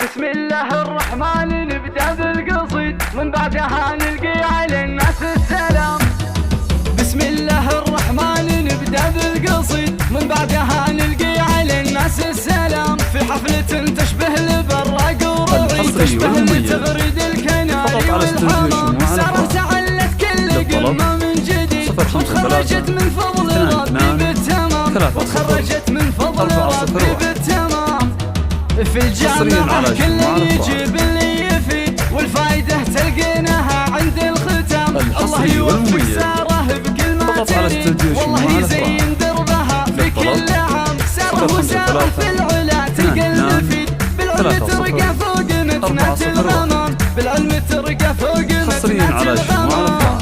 بسم الله الرحمن نبدأ بالقصيد، من بعدها نلقي على الناس السلام. بسم الله الرحمن نبدأ بالقصيد، من بعدها نلقي على الناس السلام. في حفلة تشبه البراق ورعي، تشبه لتغريد الكناري والحمام. سارت علت كل قمة من جديد، وتخرجت من فضل ربي بالتمام، وتخرجت من فضل ربي بالتمام. في الجامعة كل يجيب اللي يفيد، والفايدة تلقيناها عند الختام. الله يوفق ساره بكل ما تريد، والله يزين دربها في كل عام. ساره وساره في العلا تلقى المفيد، بالعلم ترقى فوق متنة الغمام، بالعلم ترقى فوق متنة الغمام.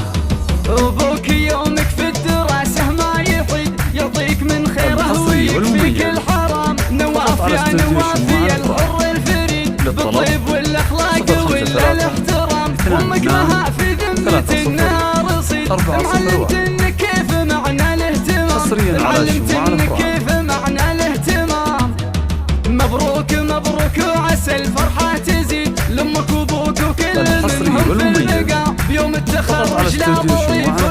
أبوك يومك في الدراسة ما يحيد، يعطيك من خيره ويكفيك الحرام. نواف يا نواف يا الحر الفريد، بالطيب والاخلاق والاحترام. امك لها في ذمة النار رصيد، معلمتني كيف معنى الاهتمام، معلمتني كيف معنى الاهتمام. مبروك مبروك وعسى الفرحة تزيد، لامك وابوك وكل منهم في اللقاء. بيوم التخرج لا ضيف